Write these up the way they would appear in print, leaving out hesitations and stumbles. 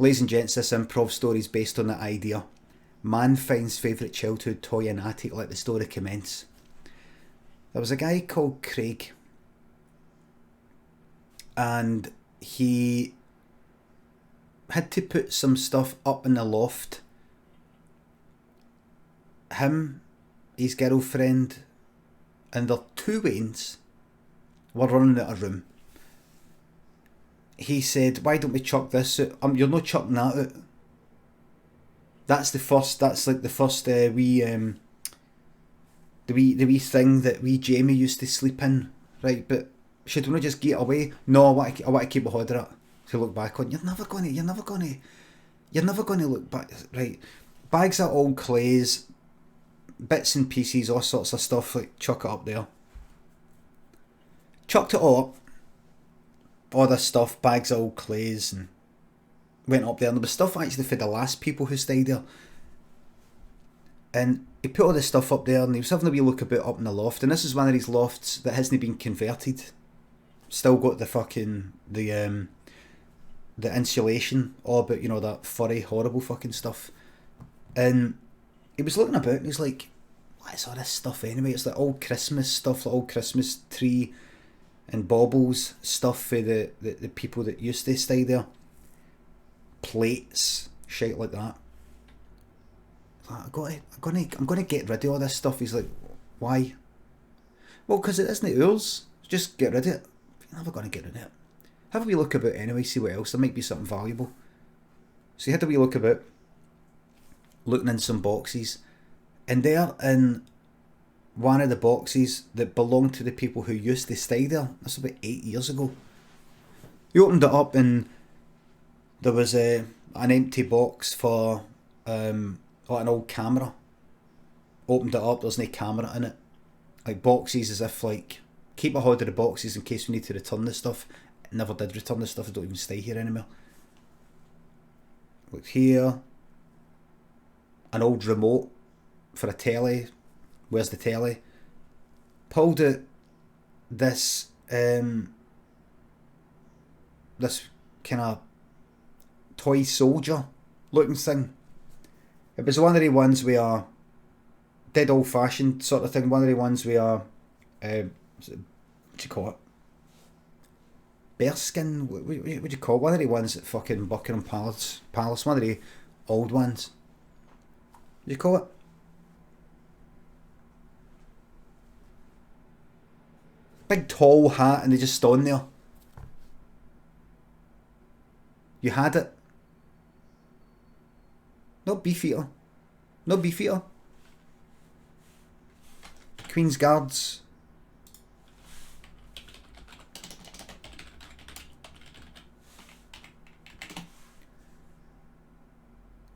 Ladies and gents, this improv story is based on that idea. Man finds favourite childhood toy in attic, let the story commence. There was a guy called Craig, and he had to put some stuff up in the loft. Him, his girlfriend, and their two wains were running out of room. He said, "Why don't we chuck this out?" You're not chucking that out. That's the first wee the wee thing that wee Jamie used to sleep in, right? But should we not just get away? No, I want to keep a hold of it to look back on. You're never gonna look back, right? Bags of old clays, bits and pieces, all sorts of stuff, like chuck it up there. Chucked it all up. All this stuff, bags of old clays, and went up there. And there was stuff actually for the last people who stayed there. And he put all this stuff up there, and he was having a wee look about up in the loft. And this is one of these lofts that hasn't been converted. Still got the fucking the insulation all about, you know, that furry, horrible fucking stuff. And he was looking about, and he's like, "What is all this stuff anyway?" It's like old Christmas stuff, like old Christmas tree and baubles stuff for the people that used to stay there. Plates, shit like that. I'm gonna get rid of all this stuff. He's like, "Why?" "Well, because it isn't ours. Just get rid of it." "You're never gonna get rid of it. Have a wee look about anyway, see what else. There might be something valuable." So he had a wee look about, looking in some boxes, and there in one of the boxes that belonged to the people who used to stay there, that's about 8 years ago. He opened it up, and there was an empty box for like an old camera. Opened it up, there's no camera in it. Like boxes as if like, keep a hold of the boxes in case we need to return the stuff. Never did return the stuff, I don't even stay here anymore. Look here. An old remote for a telly. Where's the telly? Pulled out this this kind of toy soldier looking thing. It was one of the ones where dead old fashioned sort of thing. One of the ones where what do you call it? Bearskin? What do you call it? One of the ones at fucking Buckingham Palace. One of the old ones. What do you call it? Big tall hat, and they just stood there. You had it. Not Beefeater. Not Beefeater. Queen's Guards.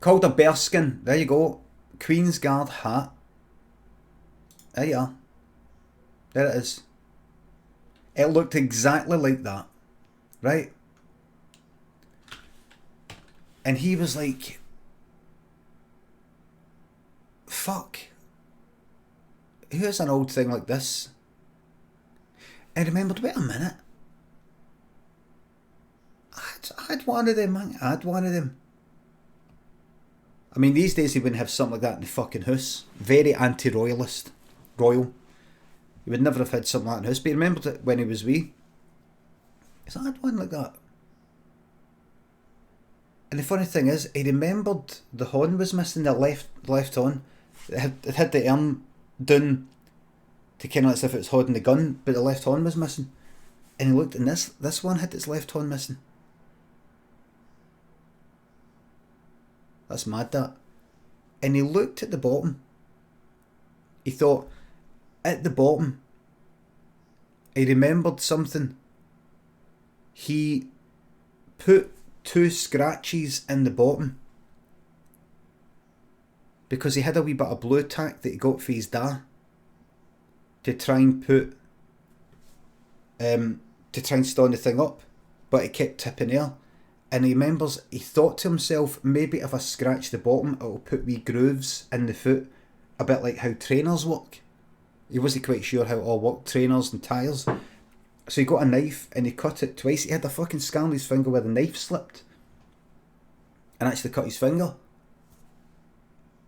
Called a bearskin. There you go. Queen's Guard hat. There you are. There it is. It looked exactly like that. Right? And he was like, "Fuck. Who has an old thing like this?" I remembered, wait a minute. I had one of them, man. I had one of them. I mean, these days he wouldn't have something like that in the fucking house. Very anti-royalist. Royal. He would never have had something like that in the house. But he remembered it when he was wee. He's like, "I had one like that." And the funny thing is, he remembered the horn was missing, the left horn. It had the arm down to kind of as if it was holding the gun, but the left horn was missing. And he looked, and this one had its left horn missing. That's mad, that. And he looked at the bottom. He thought, at the bottom, he remembered something. He put 2 scratches in the bottom because he had a wee bit of blue tack that he got for his dad to try and put to try and stand the thing up, but it kept tipping air. And he remembers, he thought to himself, maybe if I scratch the bottom it'll put wee grooves in the foot, a bit like how trainers work. He wasn't quite sure how it all worked, trainers and tyres. So he got a knife and he cut it twice. He had a fucking scar on his finger where the knife slipped. and actually cut his finger.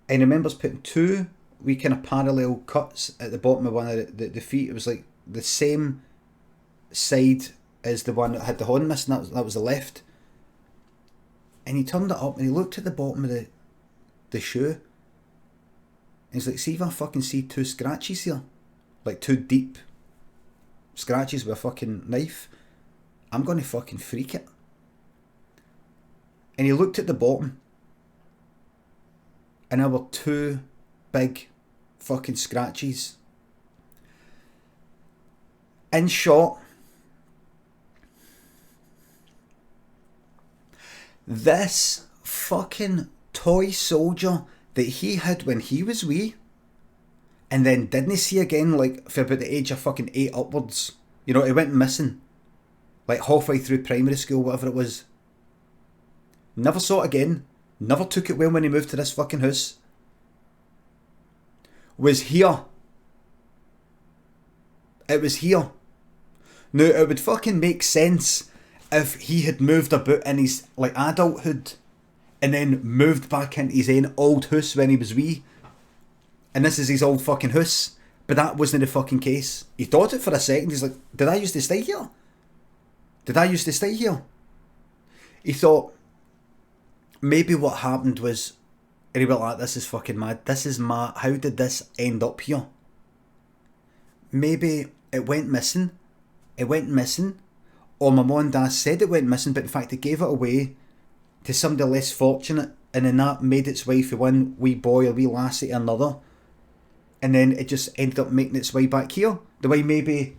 And he remembers putting two wee kind of parallel cuts at the bottom of one of the feet. It was like the same side as the one that had the horn missing. That was the left. And he turned it up and he looked at the bottom of the shoe. And he's like, see if I fucking see two scratches here. Like two deep scratches with a fucking knife. I'm going to fucking freak it. And he looked at the bottom. And there were two big fucking scratches. In short, this fucking toy soldier that he had when he was wee, and then didn't see again, like, for about the age of fucking 8 upwards. You know, he went missing. Like, halfway through primary school, whatever it was. Never saw it again. Never took it well when he moved to this fucking house. Was here. It was here. Now, it would fucking make sense if he had moved about in his, like, adulthood and then moved back into his own old house when he was wee. And this is his old fucking house. But that wasn't the fucking case. He thought it for a second. He's like, did I used to stay here? Did I used to stay here? He thought, maybe what happened was, and he went like, this is fucking mad. This is mad. How did this end up here? Maybe it went missing. It went missing. Or my mum and dad said it went missing, but in fact they gave it away to somebody less fortunate. And then that made its way from one wee boy or wee lassie to another. And then it just ended up making its way back here. The way maybe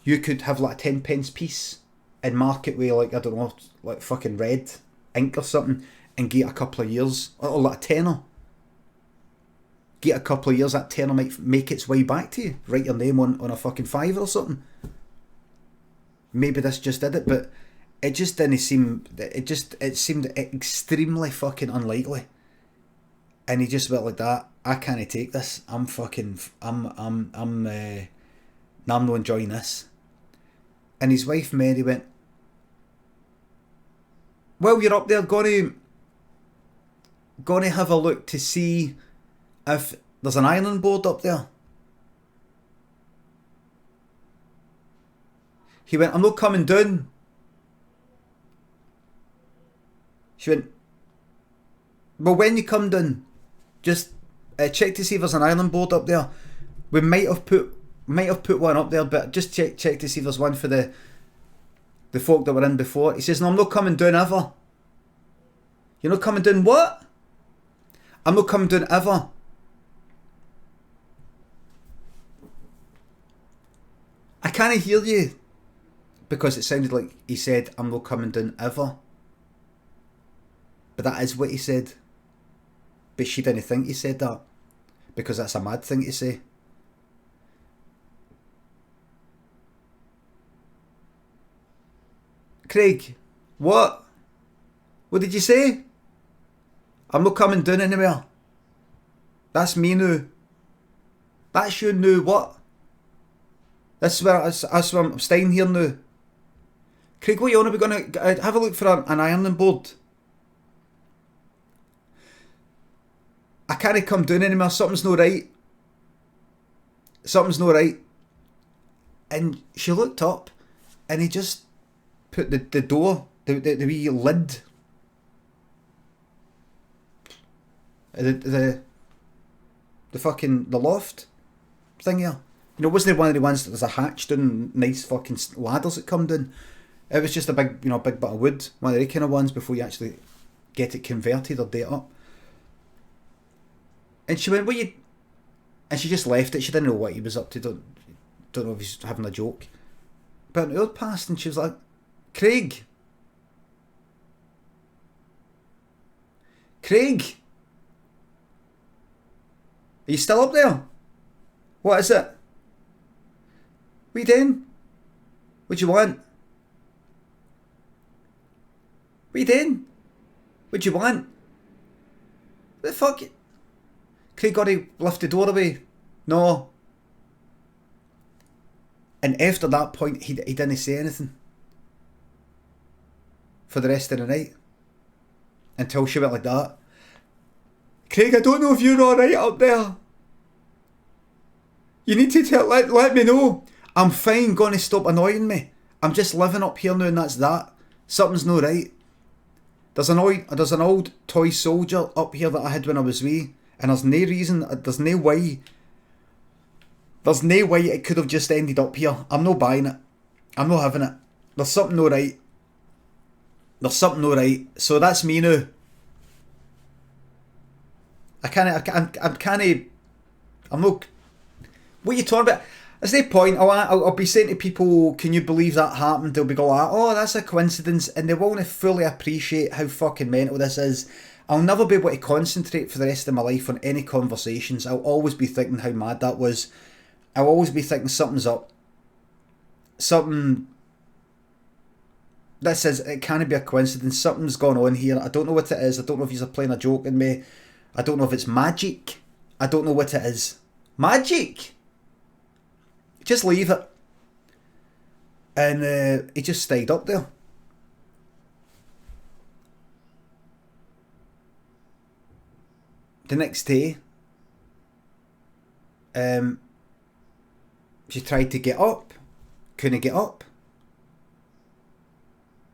you could have like a 10 pence piece and mark it with, like, I don't know, like fucking red ink or something, and get a couple of years, or like a tenner. Get a couple of years, that tenner might make its way back to you. Write your name on a fucking fiver or something. Maybe this just did it, but it just didn't seem, it seemed extremely fucking unlikely. And he just went like that, I can't take this, I'm not enjoying this. And his wife Mary went, well, you're up there, gonna have a look to see if there's an ironing board up there. He went, I'm not coming down. She went, well, when you come down, just check to see if there's an ironing board up there. We might have put one up there, but just check to see if there's one for the folk that were in before. He says, no, I'm not coming down ever. You're not coming down what? I'm not coming down ever. I can't hear you. Because it sounded like he said, I'm not coming down ever. But that is what he said. But she didn't think he said that. Because that's a mad thing to say. Craig, what? What did you say? I'm not coming down anywhere. That's me now. That's you now, what? That's where I'm staying here now. Craig, what are you on? Are we going to have a look for an ironing board? I can't come down anymore. Something's not right. Something's not right. And she looked up and he just put the door, the wee lid, the fucking, the loft thing here. You know, wasn't it one of the ones that there's a hatch down, nice fucking ladders that come down? It was just a big, big bit of wood, one of the kind of ones before you actually get it converted or date up. And she went, what you... And she just left it. She didn't know what he was up to. Don't know if he's having a joke. But an hour passed and she was like, Craig. Craig. Are you still up there? What is it? What are you doing? What do you want? What are you doing? What do you want? What the fuck? Craig got to lift the door away. No. And after that point, he didn't say anything for the rest of the night until she went like that. Craig, I don't know if you're alright up there. You need to let me know. I'm fine, gonna stop annoying me. I'm just living up here now and that's that. Something's no right. There's an old toy soldier up here that I had when I was wee, and there's no reason, there's no way it could have just ended up here. I'm not buying it. I'm not having it. There's something no right. There's something no right. So that's me now. I'm not. What are you talking about? There's no point. I'll be saying to people, can you believe that happened? They'll be going like, oh, that's a coincidence. And they won't fully appreciate how fucking mental this is. I'll never be able to concentrate for the rest of my life on any conversations. I'll always be thinking how mad that was. I'll always be thinking something's up. Something. This is, it can't be a coincidence. Something's gone on here. I don't know what it is. I don't know if you're playing a joke on me. I don't know if it's magic. I don't know what it is. Magic? Just leave it. And he just stayed up there. The next day, she tried to get up. Couldn't get up.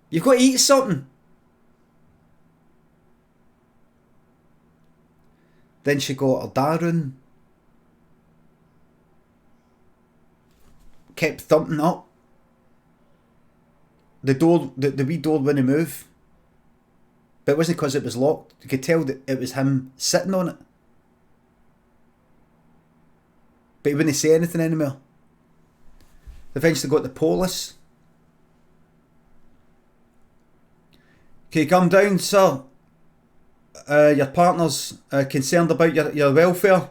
You've got to eat something. Then she got her Darren. Kept thumping up. The door, the wee door wouldn't move. But it wasn't because it was locked. You could tell that it was him sitting on it. But he wouldn't say anything anymore. They eventually got the police. Okay, come down, sir. Your partner's concerned about your welfare.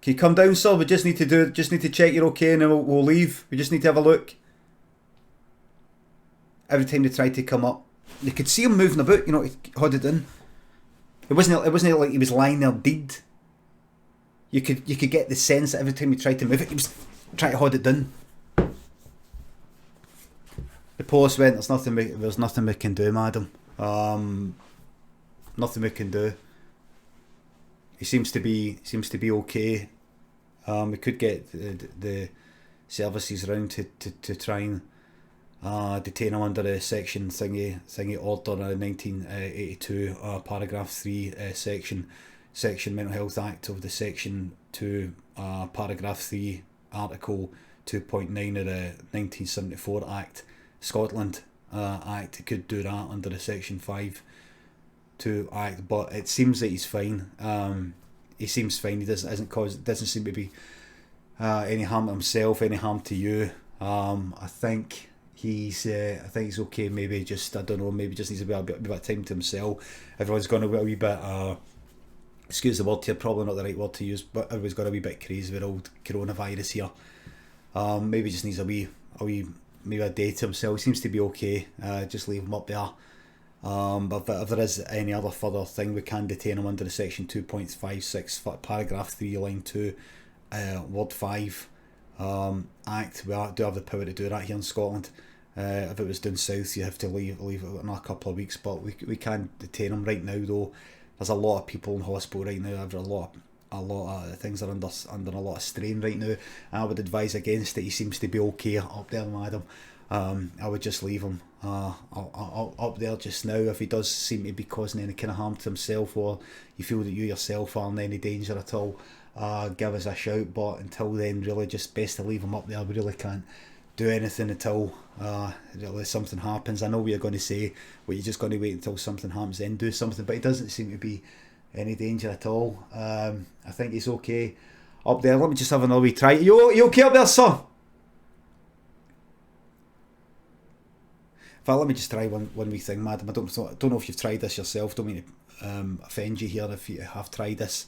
Can you come down, sir? We just need to check you're okay, and then we'll leave. We just need to have a look. Every time they tried to come up, you could see him moving about. You know, he had it in. It wasn't like he was lying there dead. You could get the sense that every time he tried to move it, he was trying to hold it down. The police went, there's nothing we can do, madam. Nothing we can do. He seems to be okay. We could get the services round to try and detain him under a section thingy order 1982 paragraph 3 section Mental Health Act of the section 2 paragraph 3 article 2.9 of the 1974 Act Scotland Act. It could do that under the section 5 2 Act, but it seems that he's fine. He seems fine. He doesn't seem to be any harm to himself, any harm to you. I think he's okay. Maybe just, I don't know, maybe just needs a bit of time to himself. Everyone's gone a wee bit excuse the word here, probably not the right word to use, but everyone's got a wee bit crazy with old coronavirus here. Maybe just needs a wee maybe a day to himself. He seems to be okay. Just leave him up there. But if there is any other further thing, we can detain him under the section 2.56 paragraph 3 line 2 word 5 Act. We do have the power to do that here in Scotland. If it was down south, you have to leave it in a couple of weeks, but we can detain him right now though. There's a lot of people in hospital right now. A lot of things are under a lot of strain right now. I would advise against it. He seems to be okay up there, madam. I would just leave him up there just now. If he does seem to be causing any kind of harm to himself, or you feel that you yourself are in any danger at all, give us a shout. But until then, really just best to leave him up there. We really can't do anything until really something happens. I know what you're going to say, well, you're just going to wait until something happens then do something, but he doesn't seem to be any danger at all. I think he's okay up there. Let me just have another wee try. You okay up there, sir? In fact, let me just try one wee thing, madam. I don't know if you've tried this yourself. Don't mean to offend you here if you have tried this.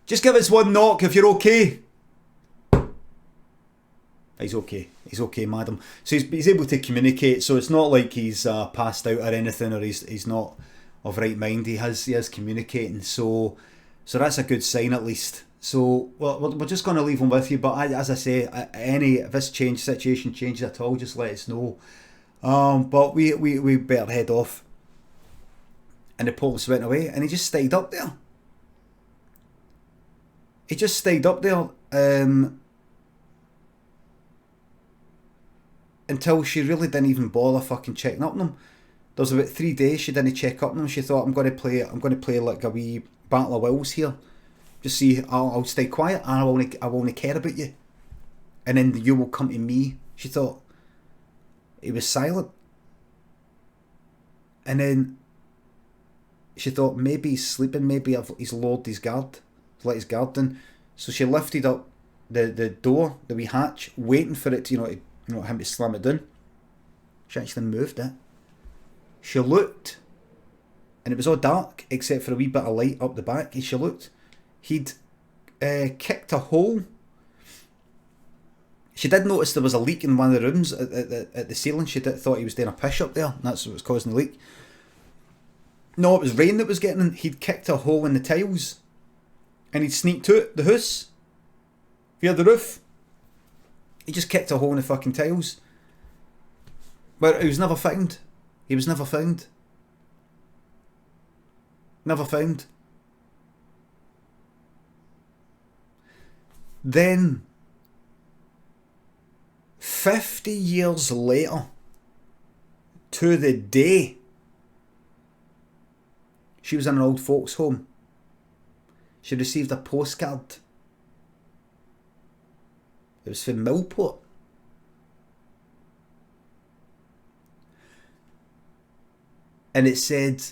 Just give us one knock if you're okay. He's okay. He's okay, madam. So he's able to communicate. So it's not like he's passed out or anything, or he's not of right mind. He is communicating. So that's a good sign at least. So we're just going to leave him with you. But as I say, if this situation changes at all, just let us know. But we better head off. And the police went away, and he just stayed up there. He just stayed up there until she really didn't even bother fucking checking up on him. There was about 3 days she didn't check up on him. She thought, I'm going to play like a wee battle of wills here. Just see, I'll stay quiet and I won't care about you. And then you will come to me. She thought. He was silent. And then she thought, maybe he's sleeping, maybe he's lowered his guard, let his guard down. So she lifted up the door, the wee hatch, waiting for it to, him to slam it down. She actually moved it. She looked, and it was all dark except for a wee bit of light up the back. And she looked. He'd kicked a hole. She did notice there was a leak in one of the rooms at the ceiling. She thought he was doing a piss up there, and that's what was causing the leak. No, it was rain that was getting in. He'd kicked a hole in the tiles, and he'd sneaked out the house via the roof. He just kicked a hole in the fucking tiles. But he was never found. He was never found. Never found. Then, 50 years later, to the day, she was in an old folks' home. She received a postcard. It was from Millport. And it said,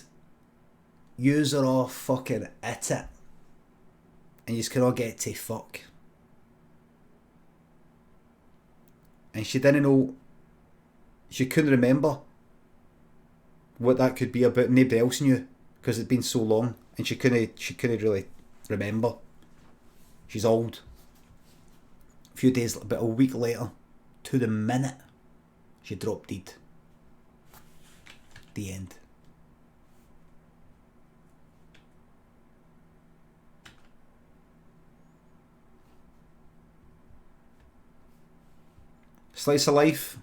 "Yous are all fucking at it. And yous can all get to fuck." And she didn't know, she couldn't remember what that could be about. Nobody else knew, because it'd been so long, and she couldn't really remember. She's old. A few days, about a week later, to the minute, she dropped dead. The end. Slice of life.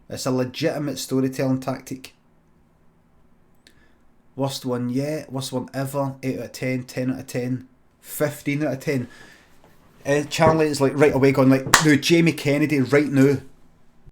It's a legitimate storytelling tactic. Worst one yet, worst one ever, 8 out of 10, 10 out of 10, 15 out of 10. Charlie is like right away going like, no, Jamie Kennedy right now,